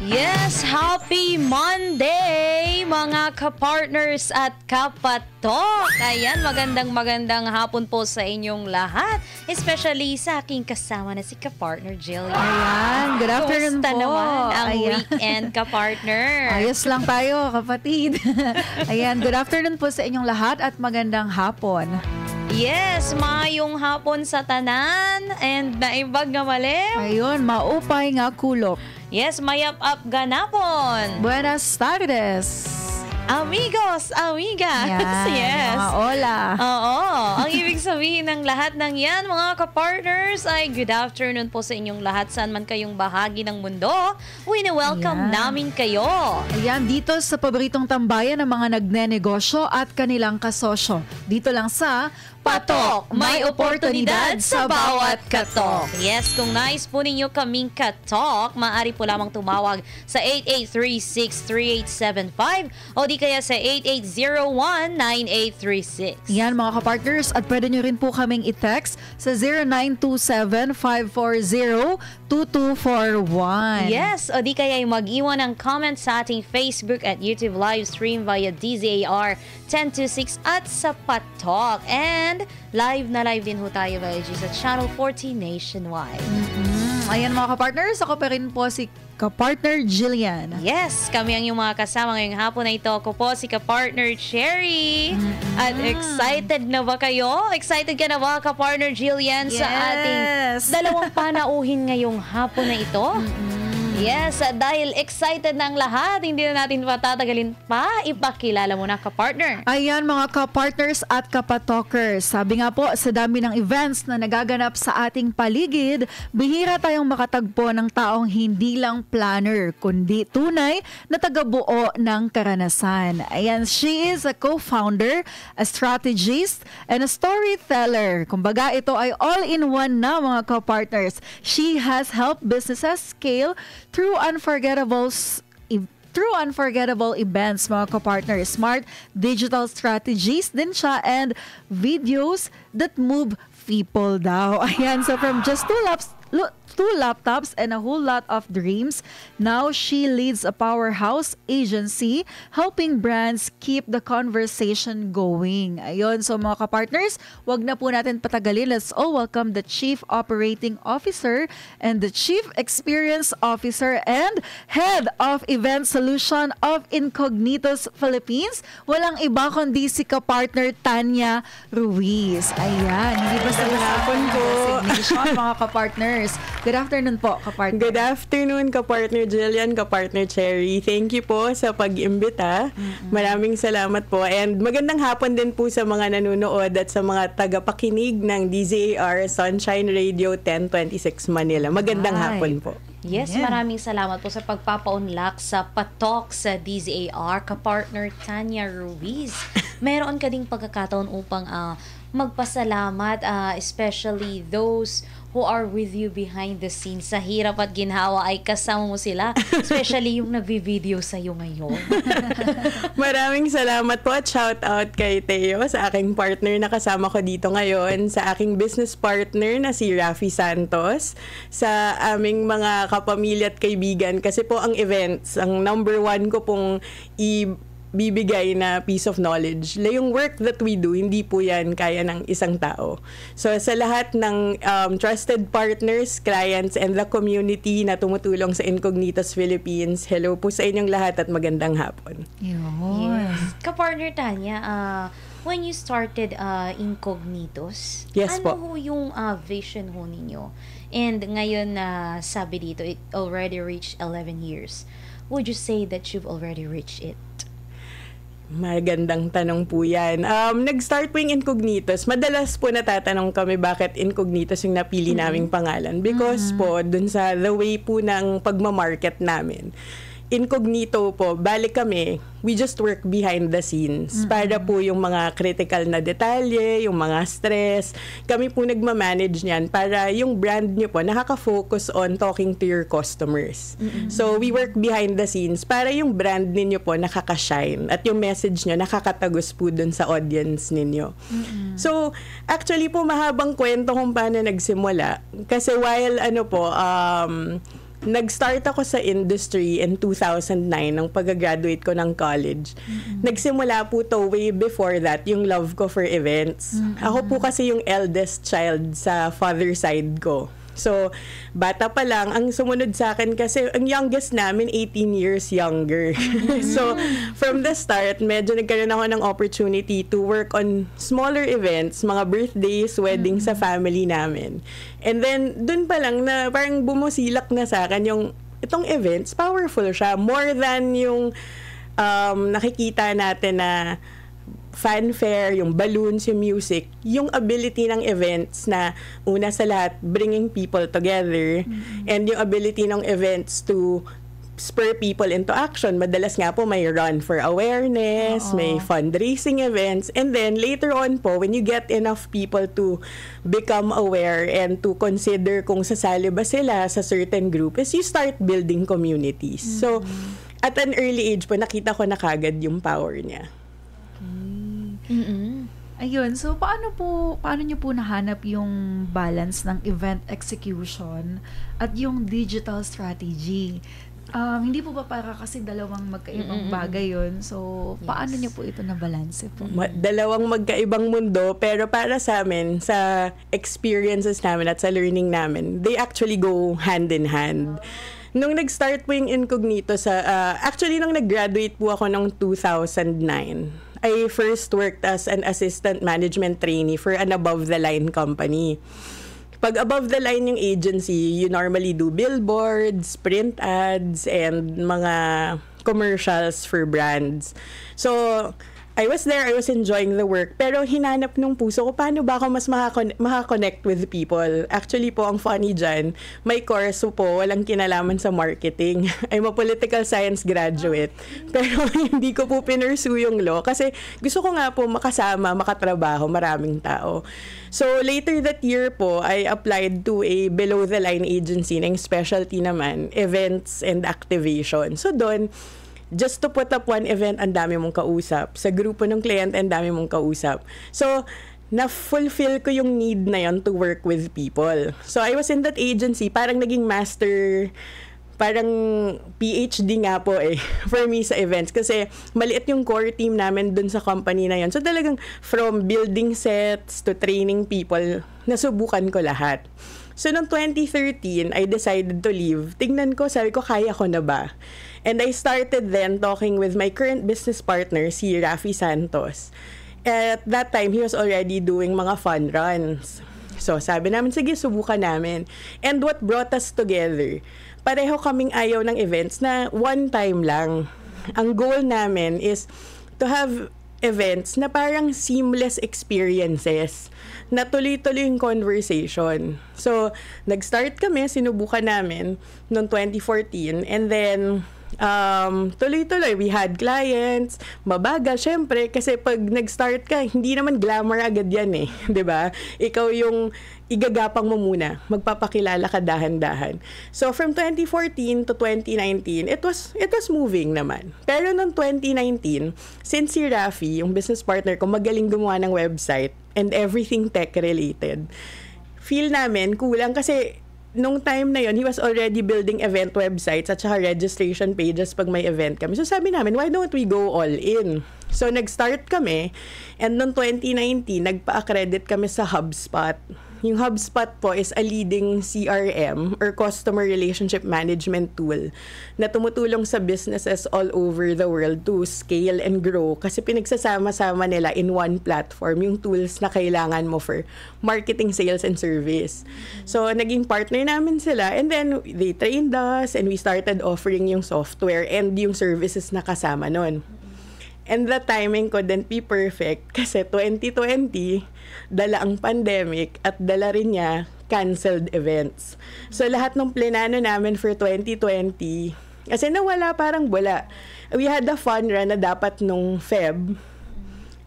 Yes, happy Monday mga kapartners at kapatok. Ayan, magandang hapon po sa inyong lahat. Especially sa aking kasama na si kapartner Jillian. Ayan, good afternoon Kumusta po. naman ang Ayan. weekend, kapartner? Ayos lang tayo, kapatid. Ayan, good afternoon po sa inyong lahat at magandang hapon. Yes, mayong hapon sa tanan and naibag nga mali. Ayun, maupay nga kulop. Yes, mayap-up ganapon. Buenas tardes. Amigos, amigas. Yan, Yes. mga hola. Oo. Ang ibig sabihin ng lahat ng yan, mga kapartners, ay good afternoon po sa inyong lahat. Saan man kayong bahagi ng mundo, wini-welcome Ayan. namin kayo. Ayan, dito sa paboritong tambayan ng mga nagnenegosyo at kanilang kasosyo. Dito lang sa Patok, may oportunidad sa bawat katok. Yes, kung nais po ninyo kaming katok, maaari po lamang tumawag sa 8836-3875 o di kaya sa 8801-9836. Yan mga kapartners, at pwede nyo rin po kaming i-text sa 0927-540-2241. Yes, o di kaya mag-iwan ng comment sa ating Facebook at YouTube live stream via DZAR 1026 at sa Patok. And live na live din ho tayo via G sa Channel 40 nationwide. Ayan mga kapartners, ako pa rin po si kapartner Jillian. Yes, kami ang yung mga kasama ngayong hapon na ito. Ako po si kapartner Cherry. At excited na ba kayo? Excited ka na ba, kapartner Jillian, sa ating dalawang panauhin ngayong hapon na ito? Yes, dahil excited na ang lahat, hindi na natin patatagalin pa. Ipakilala mo na, kapartner. Ayan mga kapartners at kapatokers, sabi nga po sa dami ng events na nagaganap sa ating paligid, bihira tayong makatagpo ng taong hindi lang planner, kundi tunay na tagabuo ng karanasan. Ayan, she is a co-founder, a strategist, and a storyteller. Kumbaga, ito ay all-in-one na mga kapartners. She has helped businesses scale through unforgettable events, mga kapartners. Smart digital strategies din siya and videos that move people daw. Ayan, so from just two laptops and a whole lot of dreams, now she leads a powerhouse agency helping brands keep the conversation going. Ayun, so mga kapartners, wag na po natin patagalin. Let's all welcome the Chief Operating Officer and the Chief Experience Officer and Head of Event Solution of Incognitos Philippines. Walang iba kundi si kapartner Tanya Ruiz. Ayan, hindi ba sa hapon po. designation, mga kapartners. Good afternoon po, kapartner. Good afternoon, kapartner Jillian, kapartner Cherry. Thank you po sa pag-imbita. Maraming salamat po. And magandang hapon din po sa mga nanonood at sa mga tagapakinig ng DZAR Sunshine Radio 1026 Manila. Magandang hapon po. Yes, Ayan. maraming salamat po sa pagpapaunlak sa Patok sa DZAR, kapartner Tanya Ruiz. Meron ka ding pagkakataon upang magpasalamat, especially those who are with you behind the scenes. Sa hirap at ginhawa ay kasama mo sila, especially yung nagvi-video sa'yo ngayon. Maraming salamat po at shout out kay Teo, sa aking partner na kasama ko dito ngayon, sa aking business partner na si Rafi Santos, sa aming mga kapamilya at kaibigan, kasi po ang events, ang number one ko pong bibigay na piece of knowledge. Yung work that we do, hindi po yan kaya ng isang tao. So sa lahat ng trusted partners, clients, and the community na tumutulong sa Incognitos Philippines, hello po sa inyong lahat at magandang hapon. Yes. Kapartner Tanya, when you started Incognitos, Yes ano po. ho yung vision ho ninyo? And ngayon sabi dito, it already reached 11 years. Would you say that you've already reached it? Magandang tanong po yan. Nag-start po yung Incognitos. Madalas po natatanong kami bakit Incognitos yung napili naming pangalan. Because po, dun sa the way po ng pagmamarket namin. Incognito po, balik kami, we just work behind the scenes para po yung mga critical na detalye, yung mga stress, kami po nagmamanage niyan para yung brand nyo po nakaka-focus on talking to your customers. So we work behind the scenes para yung brand ninyo po nakaka-shine at yung message nyo nakakatagos po dun sa audience ninyo. So actually po mahabang kwento kung paano nagsimula kasi while nag-start ako sa industry in 2009 nang pag-graduate ko ng college. Nagsimula po to way before that, yung love ko for events. Ako po kasi yung eldest child sa father side ko. So, bata pa lang, ang sumunod sa akin kasi, ang youngest namin, 18 years younger. So, from the start, medyo nagkaroon ako ng opportunity to work on smaller events, mga birthdays, weddings sa family namin. And then, dun pa lang na parang bumusilak na sa akin yung, itong events, powerful siya. More than yung nakikita natin na fanfare, yung balloons, yung music, yung ability ng events na una sa lahat, bringing people together, and yung ability ng events to spur people into action. Madalas nga po may run for awareness, may fundraising events, and then later on po, when you get enough people to become aware and to consider kung sasali ba sila sa certain group, is you start building communities. So, at an early age po, nakita ko na kagad yung power niya. Ayun, so paano niyo po nahanap yung balance ng event execution at yung digital strategy? Hindi po ba para kasi dalawang magkaibang bagay yun? So, paano niyo po ito na-balance po? Dalawang magkaibang mundo, pero para sa amin, sa experiences namin at sa learning namin, they actually go hand in hand. Nung nag-start po yung Incognito actually nung nag-graduate po ako noong 2009, I first worked as an assistant management trainee for an above-the-line company. Pag above-the-line yung agency, you normally do billboards, print ads, and mga commercials for brands. So, I was there, I was enjoying the work, pero hinanap nung puso ko, paano ba ako mas makakonect with people? Actually po, ang funny dyan, may course po, walang kinalaman sa marketing. I'm a political science graduate, pero hindi ko po pinursue yung law kasi gusto ko nga po makasama, makatrabaho, maraming tao. So, later that year po, I applied to a below-the-line agency na yung specialty naman, events and activation. So, doon, just to put up one event, ang dami mong kausap. Sa grupo ng kliyente, ang dami mong kausap. So, na-fulfill ko yung need na yon to work with people. So, I was in that agency, parang naging master, parang PhD nga po for me sa events. Kasi maliit yung core team namin dun sa company na yon. So, talagang from building sets to training people, nasubukan ko lahat. So, noong 2013, I decided to leave. Tingnan ko, sabi ko, kaya ko na ba? And I started then talking with my current business partner, si Rafi Santos. At that time, he was already doing mga fun runs. So, sabi namin, sige, subukan namin. And what brought us together, pareho kaming ayaw ng events na one time lang. Ang goal namin is to have events na parang seamless experiences, na tuloy-tuloy yung conversation. So, nag-start kami, sinubukan namin noong 2014, and then tuloy-tuloy, we had clients, mabagal, syempre, kasi pag nag-start ka, hindi naman glamour agad yan 'di ba? Ikaw yung igagapang mo muna, magpapakilala ka dahan-dahan. So, from 2014 to 2019, it was moving naman. Pero noong 2019, since si Rafi, yung business partner ko, magaling gumawa ng website and everything tech-related, feel namin kulang kasi nung time na yon, he was already building event websites at saka registration pages pag may event kami. So sabi namin, why don't we go all in? So nag-start kami, and noong 2019, nagpa-accredit kami sa HubSpot. Yung HubSpot po is a leading CRM or customer relationship management tool na tumutulong sa businesses all over the world to scale and grow kasi pinagsasama-sama nila in one platform yung tools na kailangan mo for marketing, sales, and service. So, naging partner namin sila, and then they trained us and we started offering yung software and yung services na kasama nun. And the timing couldn't be perfect kasi 2020, dala ang pandemic at dala rin niya canceled events. So lahat ng plenano namin for 2020, kasi nawala, parang wala. We had a fun run na dapat nung Feb,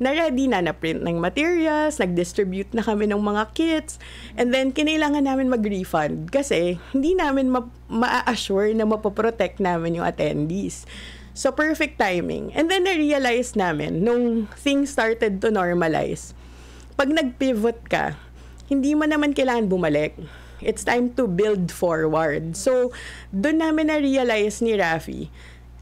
na ready na print ng materials, nag-distribute na kami ng mga kits, and then kinailangan namin mag-refund kasi hindi namin ma-assure na mapoprotect namin yung attendees. So, perfect timing. And then, na-realize namin, nung things started to normalize, pag nag-pivot ka, hindi mo naman kailangan bumalik. It's time to build forward. So, doon namin na-realize ni Rafi,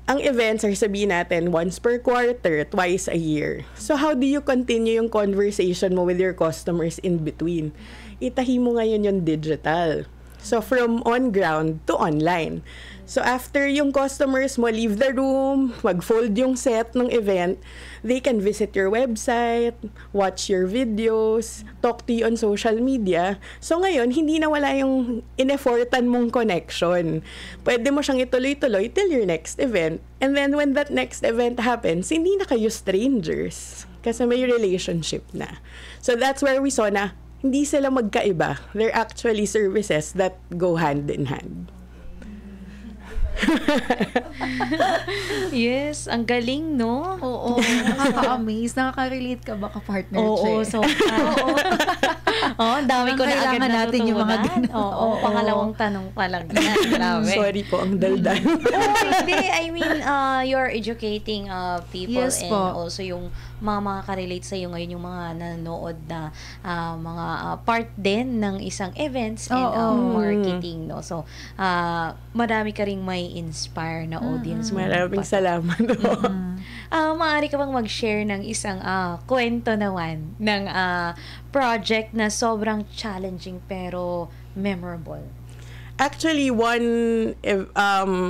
ang events are sabihin natin once per quarter, twice a year. So, how do you continue yung conversation mo with your customers in between? Itahi mo ngayon yung digital. So, from on-ground to online. So, after yung customers mo leave the room, mag-fold yung set ng event, they can visit your website, watch your videos, talk to you on social media. So, ngayon, hindi na wala yung in-effortan mong connection. Pwede mo siyang ituloy-tuloy till your next event. And then, when that next event happens, hindi na kayo strangers. Kasi may relationship na. So, that's where we saw na hindi sila magkaiba. They're actually services that go hand in hand. Yes, ang galing, no? Oo, nakaka-amaze. Nakaka-relate ka ba ka-partner? Oo, so, oo. Ang dami ko na agad natin yung mga ganun. Oo, pangalawang tanong pa lang. Grabe. Sorry po, ang daldal. Hindi. I mean, you're educating people Yes, and po. also yung mga makaka-relate sa iyo ngayon, yung mga nanonood na mga part din ng isang events and marketing, no? So, marami ka ring may inspire na audience. Maraming salamat. Maaari ka bang mag-share ng isang kwento naman ng project na sobrang challenging pero memorable? Actually,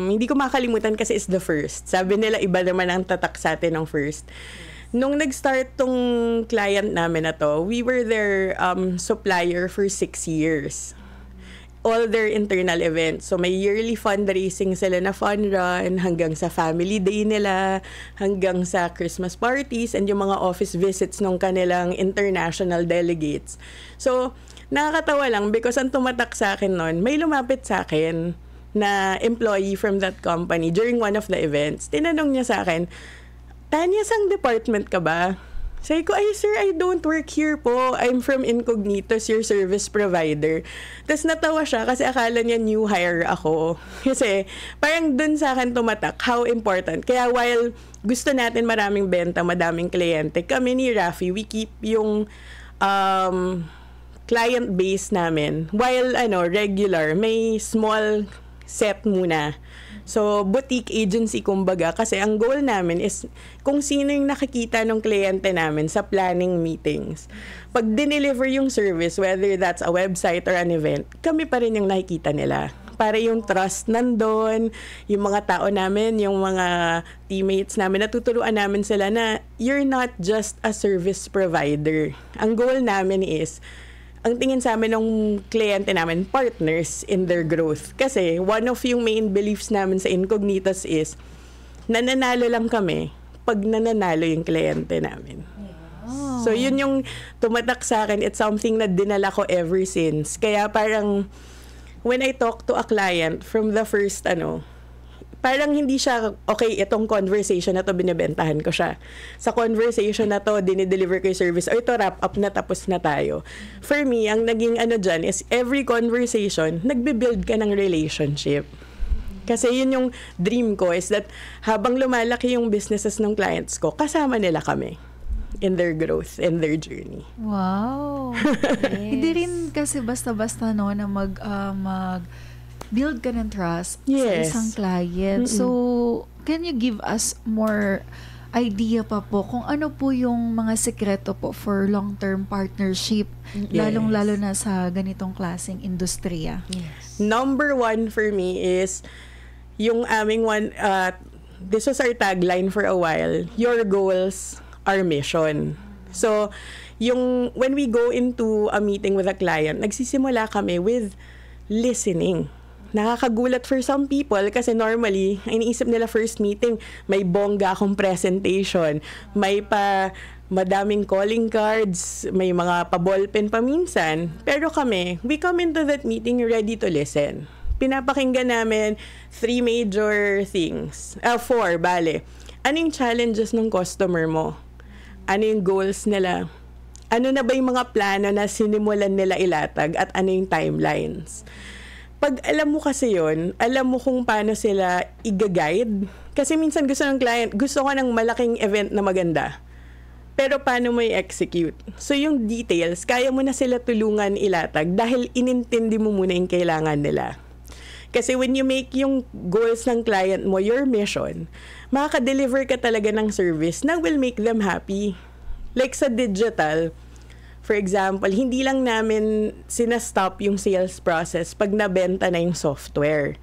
hindi ko makalimutan kasi is the first. Sabi nila, iba naman ang tatak sa atin ng first. Nung nag-start tong client namin na to, we were their supplier for 6 years. All their internal events. So, may yearly fundraising sila na fun run hanggang sa family day nila, hanggang sa Christmas parties, and yung mga office visits ng kanilang international delegates. So, nakakatawa lang because ang tumatak sa akin nun, may lumapit sa akin na employee from that company during one of the events. Tinanong niya sa akin, Tanya, sang department ka ba? Sabi ko, ay sir, I don't work here po. I'm from Incognitos, your service provider. Tapos natawa siya kasi akala niya new hire ako. Kasi parang dun sa akin tumatak, how important. Kaya while gusto natin maraming benta, madaming kliyente, kami ni Rafi, we keep yung client base namin. While regular, may small set muna. So, boutique agency kumbaga, kasi ang goal namin is kung sino yung nakikita ng kliyente namin sa planning meetings. Pag dineliver yung service, whether that's a website or an event, kami pa rin yung nakikita nila. Para yung trust nandun, yung mga tao namin, yung mga teammates namin, natuturuan namin sila na you're not just a service provider. Ang goal namin is, ang tingin sa amin ng kliyente namin, partners in their growth. Kasi one of yung main beliefs namin sa Incognitos is, nananalo lang kami pag nananalo yung kliyente namin. Yeah. So yun yung tumatak sa akin. It's something na dinala ko ever since. Kaya parang, when I talk to a client from the first parang hindi siya, okay, itong conversation na to, binibentahan ko siya. Sa conversation na to, dinideliver ko yung service, o ito, wrap up na, tapos na tayo. For me, ang naging dyan is every conversation, nagbe-build ka ng relationship. Kasi yun yung dream ko is that habang lumalaki yung businesses ng clients ko, kasama nila kami in their growth and their journey. Wow! Yes. Hindi rin kasi basta-basta na build ka ng trust sa isang client. So, can you give us more idea pa po kung ano po yung mga sekreto po for long-term partnership, lalong-lalo na sa ganitong klaseng industriya? Yes. Number 1 for me is yung aming this was our tagline for a while, your goals, our mission. So, when we go into a meeting with a client, nagsisimula kami with listening. Nakakagulat for some people kasi normally, iniisip nila first meeting, may bongga akong presentation, may madaming calling cards, may mga pa-ballpen paminsan. Pero kami, we come into that meeting ready to listen. Pinapakinggan namin 3 major things. 4, bale. Ano yung challenges ng customer mo? Ano yung goals nila? Ano na ba yung mga plano na sinimulan nila ilatag at ano yung timelines? Pag alam mo kasi yun, alam mo kung paano sila i-guide. Kasi minsan gusto ng client, gusto ko ng malaking event na maganda. Pero paano mo i-execute? So yung details, kaya mo na sila tulungan ilatag dahil inintindi mo muna yung kailangan nila. Kasi when you make yung goals ng client mo, your mission, makaka-deliver ka talaga ng service na will make them happy. Like sa digital, for example, hindi lang namin sinastop yung sales process pag nabenta na yung software.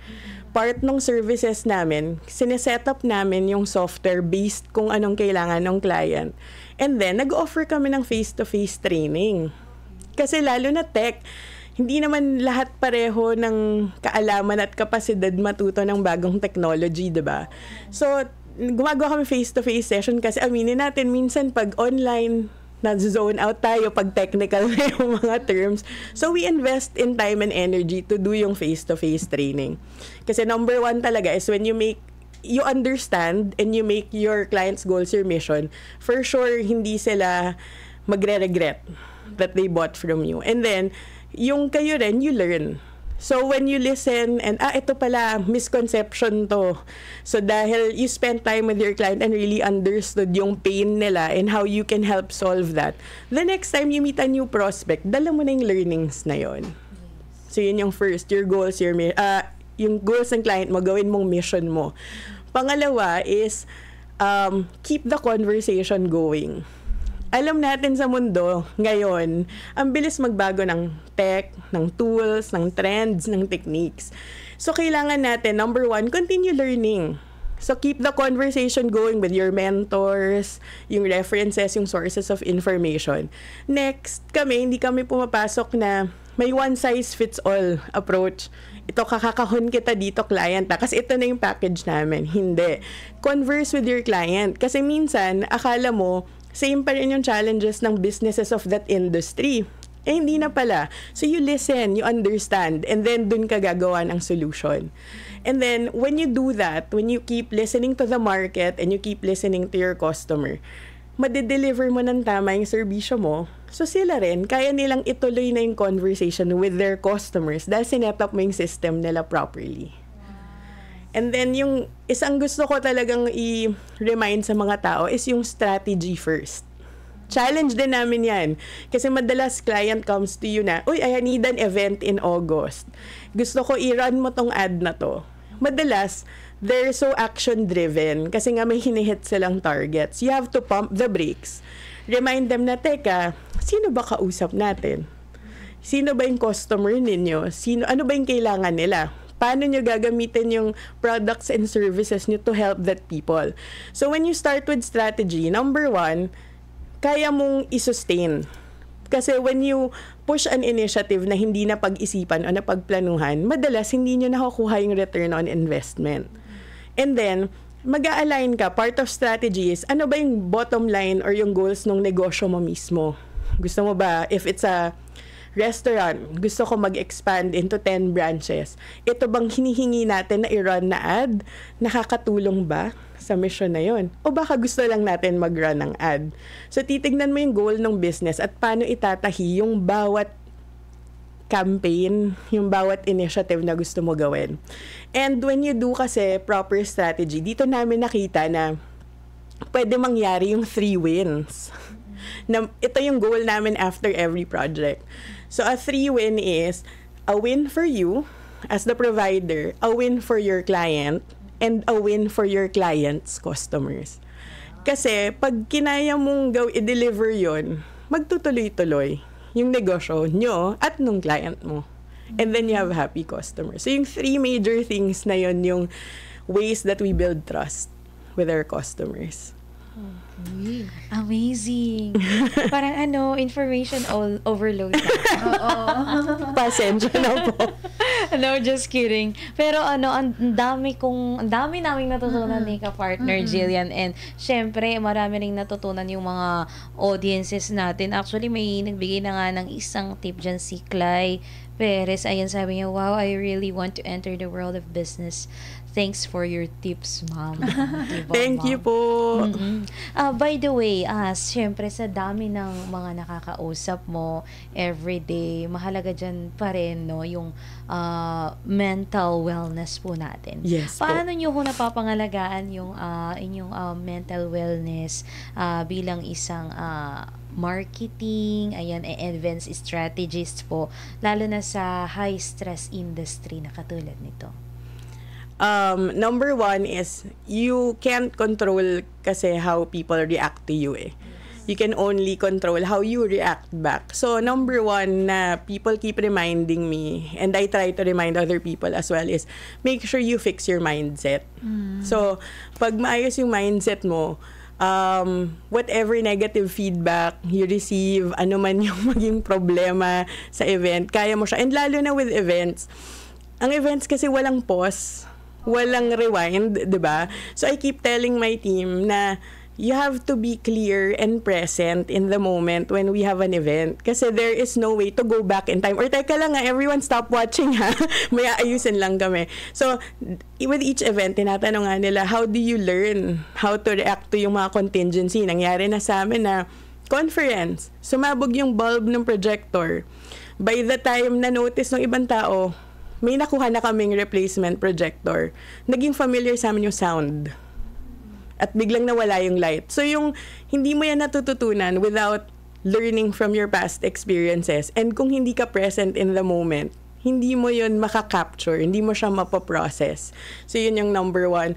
Part ng services namin, sineset up namin yung software based kung anong kailangan ng client. And then, nag-offer kami ng face-to-face training. Kasi lalo na tech, hindi naman lahat pareho ng kaalaman at kapasidad matuto ng bagong technology, diba? So, gumagawa kami face-to-face session kasi aminin natin, minsan pag online, na-zone out tayo pag technical na yung mga terms. So, we invest in time and energy to do yung face-to-face training. Kasi number one talaga is when you understand and you make your client's goals your mission, for sure, hindi sila magre-regret that they bought from you. And then, yung kayo rin, you learn. So, when you listen and, ito pala, misconception to. So, dahil you spend time with your client and really understood yung pain nila and how you can help solve that, the next time you meet a new prospect, dala mo na yung learnings na yon. So, yun yung first, your goals, yung goals ng client mo, gawin mong mission mo. Pangalawa is, keep the conversation going. Alam natin sa mundo ngayon, ang bilis magbago ng tech, ng tools, ng trends, ng techniques. So, kailangan natin, number one, continue learning. So, keep the conversation going with your mentors, yung references, yung sources of information. Next, hindi kami pumapasok na may one-size-fits-all approach. Ito, kakakahon kita dito, client, kasi ito na yung package namin. Hindi. Converse with your client. Kasi minsan, akala mo, same pa rin yung challenges ng businesses of that industry. Hindi na pala. So you listen, you understand, and then dun ka gagawa ng solution. And then, when you do that, when you keep listening to the market and you keep listening to your customer, madideliver mo ng tama yung serbisyo mo. So sila rin, kaya nilang ituloy na yung conversation with their customers dahil sinet up mo yung system nila properly. And then, yung isang gusto ko talagang i-remind sa mga tao is yung strategy first. Challenge din namin yan. Kasi madalas client comes to you na, I need an event in August. Gusto ko i-run mo tong ad na to. Madalas, they're so action-driven kasi nga may hinihit silang targets. You have to pump the brakes. Remind them na, teka, sino ba kausap natin? Sino ba yung customer ninyo? Ano ba yung kailangan nila? Paano nyo gagamitin yung products and services nyo to help that people? So, when you start with strategy, number one, kaya mong i-sustain. Kasi when you push an initiative na hindi na pag-isipan o na pagplanuhan, madalas hindi nyo nakukuha yung return on investment. And then, mag-a-align ka. Part of strategy is, ano ba yung bottom line or yung goals ng negosyo mo mismo? Gusto mo ba, if it's a restaurant, gusto ko mag-expand into 10 branches. Ito bang hinihingi natin na i-run na ad? Nakakatulong ba sa mission na yon? O baka gusto lang natin mag-run ng ad? So, titignan mo yung goal ng business at paano itatahi yung bawat campaign, yung bawat initiative na gusto mo gawin. And when you do kasi proper strategy, dito namin nakita na pwede mangyari yung 3 wins. Na ito yung goal namin after every project. So, a 3-win is a win for you as the provider, a win for your client, and a win for your client's customers. Kasi, pag kinaya mong i-deliver yon, magtutuloy-tuloy yung negosyo nyo at nung client mo. And then you have happy customers. So, yung 3 major things na yon yung ways that we build trust with our customers. Amazing. Parang information overload. Oo. Pasensya na po. No, just kidding. Pero ang dami naming natutunan ni ka-partner Jillian, and syempre marami ring natutunan yung mga audiences natin. Actually, may nagbigay na nga ng isang tip dyan si Clay. Perez, ayan, sabi niya, wow, I really want to enter the world of business. Thanks for your tips, ma'am. Diba, Thank you po. By the way, syempre sa dami ng mga nakakausap mo everyday, mahalaga dyan pa rin, no, yung mental wellness po natin. Yes po. Paano nyo ho napapangalagaan yung inyong mental wellness bilang isang marketing, ayan, advanced strategist po, lalo na sa high stress industry na katulad nito? Number one is, you can't control kasi how people react to you eh. You can only control how you react back. So, number one na people keep reminding me, and I try to remind other people as well, is make sure you fix your mindset. So, pag maayos yung mindset mo, whatever negative feedback you receive, ano man yung maging problema sa event, kaya mo siya. And lalo na with events, ang events kasi walang pause, walang rewind, 'di ba? So I keep telling my team na you have to be clear and present in the moment when we have an event. Kasi there is no way to go back in time. Or teka lang everyone stop watching ha. May aayusin lang kami. So, with each event, tinatanong nga nila, how do you learn how to react to yung mga contingency? Nangyari na sa amin na conference, sumabog yung bulb ng projector. By the time na notice ng ibang tao, may nakuha na kaming replacement projector. Naging familiar sa amin yung sound. At biglang nawala yung light. So yung hindi mo yan natututunan without learning from your past experiences. And kung hindi ka present in the moment, hindi mo yun makaka-capture, hindi mo siya mapaprocess. So yun yung number one.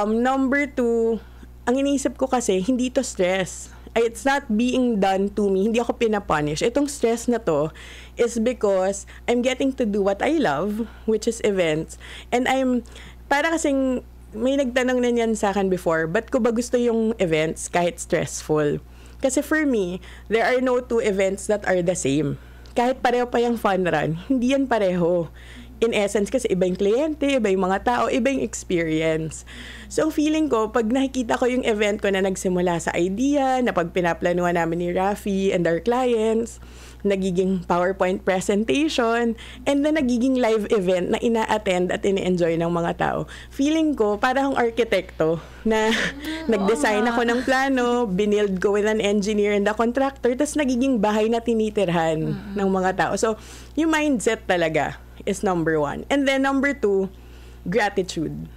Number two, ang iniisip ko kasi, hindi to stress. It's not being done to me. Hindi ako pinapunish. Itong stress na to is because I'm getting to do what I love, which is events. And para kasing may nagtanong na niyan sa akin before, ba't ko ba gusto yung events kahit stressful? Kasi for me, there are no two events that are the same. Kahit pareho pa yung fun run, hindi yan pareho. In essence, kasi iba yung kliyente, iba yung mga tao, iba yung experience. So, feeling ko, pag nakikita ko yung event ko na nagsimula sa idea, na pag pinaplanuhan namin ni Rafi and our clients, nagiging PowerPoint presentation, and then nagiging live event na ina-attend at ina-enjoy ng mga tao. Feeling ko, parang arkitekto na nag-design ako ng plano, binild ko with an engineer and a contractor, tapos nagiging bahay na tinitirhan ng mga tao. So, yung mindset talaga is number one. And then number two, gratitude.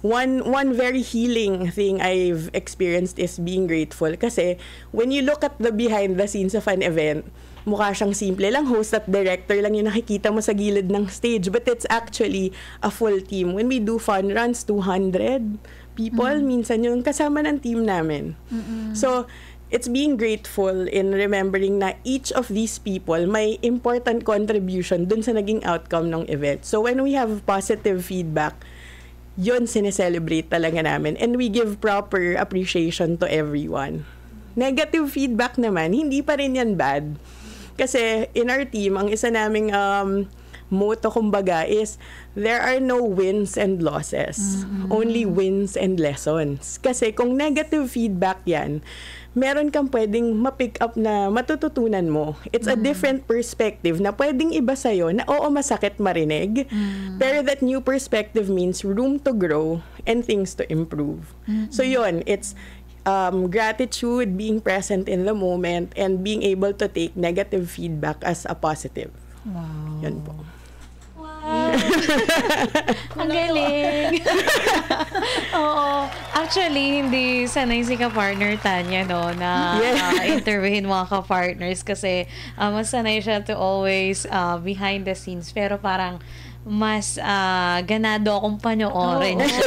One very healing thing I've experienced is being grateful. Kasi when you look at the behind the scenes of an event, mukha siyang simple lang, host at director lang yung nakikita mo sa gilid ng stage. But it's actually a full team. When we do fun runs, 200 people, minsan yung kasama ng team namin. So, it's being grateful in remembering na each of these people may important contribution dun sa naging outcome ng event. So when we have positive feedback, yun sineselebrate talaga namin. And we give proper appreciation to everyone. Negative feedback naman, hindi pa rin yan bad. Kasi in our team, ang isa naming motto kumbaga is there are no wins and losses. Only wins and lessons. Kasi kung negative feedback yan, meron kang pwedeng ma-pick up na matututunan mo. It's a different perspective na pwedeng iba sa'yo na oo, masakit marinig. Pero that new perspective means room to grow and things to improve. So yun, it's gratitude, being present in the moment, and being able to take negative feedback as a positive. Wow. Yun po. Ang galing. Oo. Actually, hindi sanay si ka-partner Tanya, no, na interviewin mga ka-partners kasi mas sanay siya to always behind the scenes. Pero parang mas ganado akong panoorin siya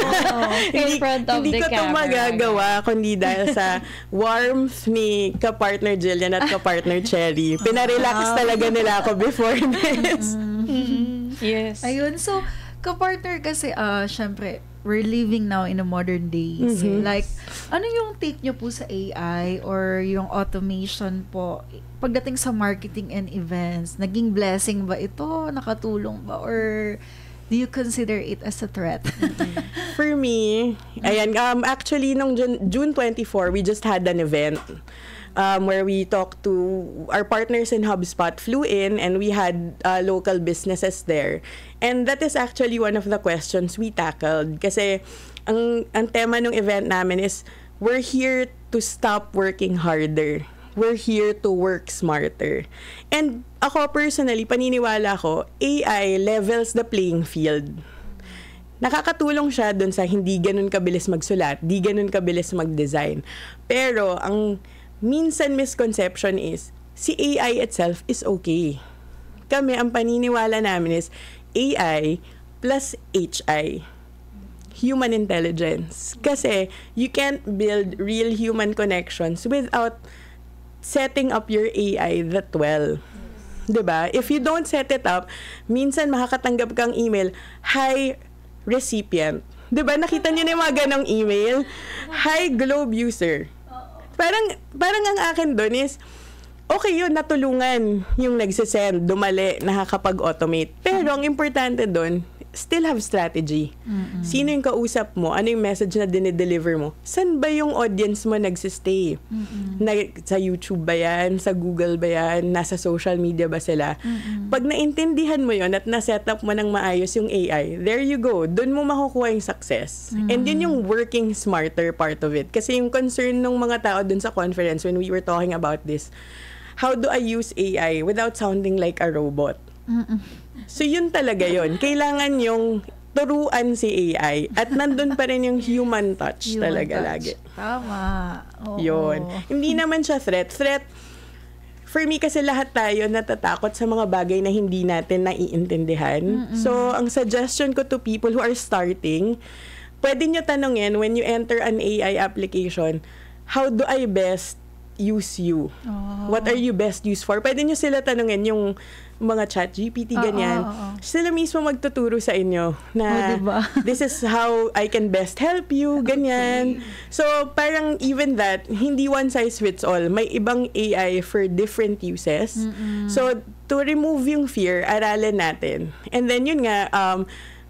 in front of the camera. Hindi ko ito magagawa kundi dahil sa warmth ni ka-partner Jillian at ka-partner Cherry. Pinarelax talaga nila ako before this. Yes. Ayun, so ka-partner kasi syempre we're living now in the modern days. Like, ano yung take nyo po sa AI or yung automation po pagdating sa marketing and events? Naging blessing ba ito? Nakatulong ba? Or do you consider it as a threat? For me, ayan, actually, nung June 24, we just had an event. where we talked to our partners in HubSpot, flew in, and we had local businesses there. And that is actually one of the questions we tackled. Kasi ang tema ng event namin is, we're here to stop working harder. We're here to work smarter. And ako personally, paniniwala ko, AI levels the playing field. Nakakatulong siya dun sa hindi ganun kabilis magsulat, di ganun kabilis mag-design. Pero ang minsan misconception is, si AI itself is okay. Kami, ang paniniwala namin is AI plus HI. Human intelligence. Kasi you can't build real human connections without setting up your AI that well. 'Di ba? If you don't set it up, minsan makakatanggap kang email, "Hi, recipient." 'Di ba? Nakita niyo na yung mga ganong email? "Hi, Globe user." Parang ang akin doon is, okay yun, natulungan yung nagsisend, dumali, nakakapag-automate. Pero ang importante doon, still have strategy. Sino yung kausap mo? Ano yung message na dinideliver mo? San ba yung audience mo nagsistay? Sa YouTube ba yan? Sa Google ba yan? Nasa social media ba sila? Pag naintindihan mo yon at na-set up mo ng maayos yung AI, there you go. Doon mo makukuha yung success. And yun yung working smarter part of it. Kasi yung concern ng mga tao dun sa conference when we were talking about this, how do I use AI without sounding like a robot? So yun talaga yun. Kailangan yung turuan si AI at nandun pa rin yung human touch talaga lagi. Tama. Oo. Yun. Hindi naman siya threat. Threat, for me kasi lahat tayo natatakot sa mga bagay na hindi natin naiintindihan. So ang suggestion ko to people who are starting, pwede nyo tanungin when you enter an AI application, how do I best use you? What are you best used for? Pwede nyo sila tanungin yung mga chat GPT, ganyan. Sila mismo magtuturo sa inyo na diba? This is how I can best help you, ganyan. So, parang even that, hindi one size fits all. May ibang AI for different uses. So, to remove yung fear, aralin natin. And then yun nga,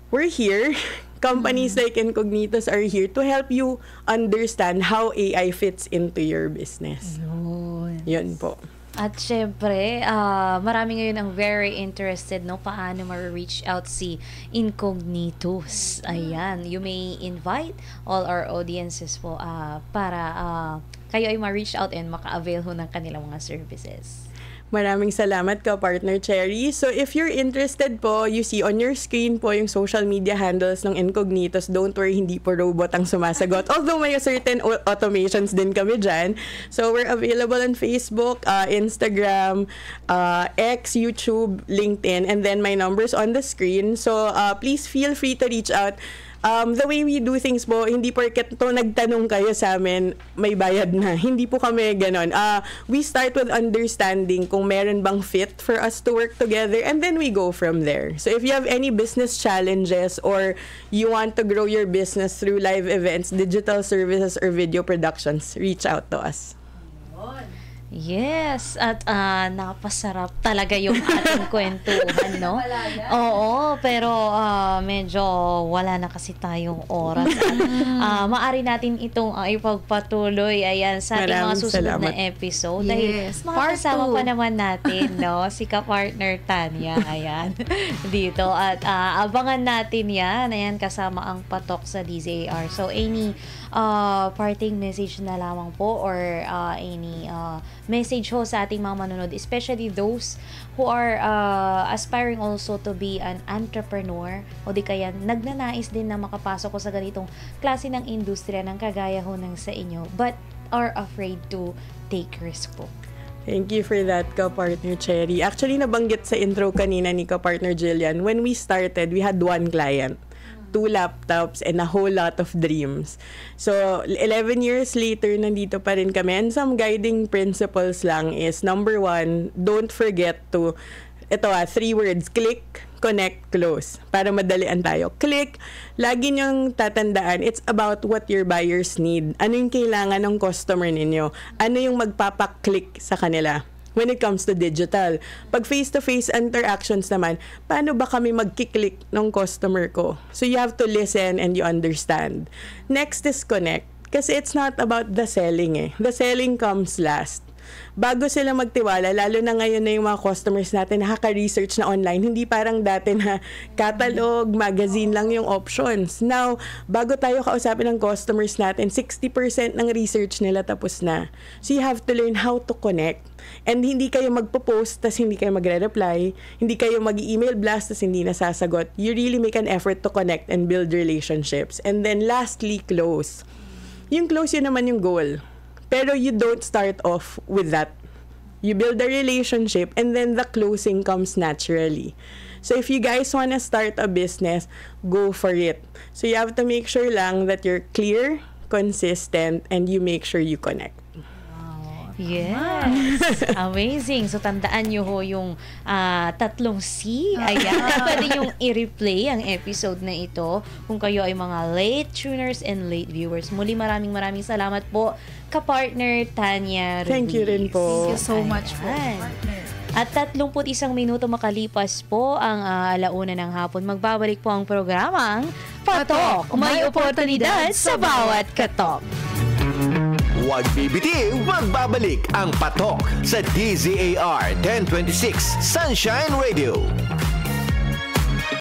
we're here. Companies like Incognitos are here to help you understand how AI fits into your business. Yun po. At syempre, marami ngayon ang very interested, no, paano ma-reach out si Incognitos. Ayan, you may invite all our audiences po para kayo ay ma-reach out and maka-avail ho ng kanilang mga services. Maraming salamat ka, Partner Cherry. So, if you're interested po, you see on your screen po yung social media handles ng Incognitos. Don't worry, hindi po robot ang sumasagot. Although may certain automations din kami dyan. So, we're available on Facebook, Instagram, X, YouTube, LinkedIn, and then my number's on the screen. So, please feel free to reach out. The way we do things po, hindi porket to nagtanong kayo sa amin, may bayad na. Hindi po kami ganon. We start with understanding kung meron bang fit for us to work together, and then we go from there. So if you have any business challenges or you want to grow your business through live events, digital services, or video productions, reach out to us. Yes, at napasarap talaga yung ating kwentuhan, no? Oo, pero medyo wala na kasi tayong oras. At maari natin itong ipagpatuloy, ayan, sa ating mga susunod na episode. Dahil makakasama pa naman natin, no? Si ka-partner Tanya, ayan, dito. At abangan natin yan, ayan, kasama ang patok sa DZAR. So, any parting message na lamang po or any message ho sa ating mga manunod, especially those who are aspiring also to be an entrepreneur o di kaya nagnanais din na makapasok ko sa ganitong klase ng industriya ng kagaya ho ng sa inyo but are afraid to take risk po. Thank you for that, ka-partner Cherry. Actually, nabanggit sa intro kanina ni ka-partner Jillian, when we started, we had one client, 2 laptops, and a whole lot of dreams. So, 11 years later, nandito pa rin kami. And some guiding principles lang is, number 1, don't forget to, 3 words, click, connect, close. Para madalian tayo. Click, lagi niyong tatandaan, it's about what your buyers need. Ano yung kailangan ng customer ninyo? Ano yung magpapaklik sa kanila? When it comes to digital. Pag face-to-face interactions naman, paano ba kami magkiklik ng customer ko? So you have to listen and you understand. Next is connect. Kasi it's not about the selling eh. The selling comes last. bago sila magtiwala, lalo na ngayon na yung mga customers natin nakaka-research na online, hindi parang dati na catalog, magazine lang yung options. Now, bago tayo kausapin ng customers natin, 60% ng research nila tapos na. So you have to learn how to connect. And hindi kayo magpo-post tas hindi kayo magre-reply, hindi kayo mag-email blast tas hindi nasasagot. You really make an effort to connect and build relationships. And then lastly, close. Yung close, yun naman yung goal. Pero you don't start off with that. You build a relationship and then the closing comes naturally. So if you guys want to start a business, go for it. So you have to make sure lang that you're clear, consistent, and you make sure you connect. Yes. Amazing. So, tandaan nyo ho yung 3 C. Ayan. Pwede yung i-replay ang episode na ito kung kayo ay mga late tuners and late viewers. Muli, maraming salamat po, ka-partner Tanya Ruiz. Thank you rin po. Thank you so much po, partner. At 31 minuto makalipas po ang 1:00 ng hapon. Magbabalik po ang programang Patok. May oportunidad sa bawat katok. Huwag bibitiw, magbabalik ang Patok sa DZAR 1026 Sunshine Radio.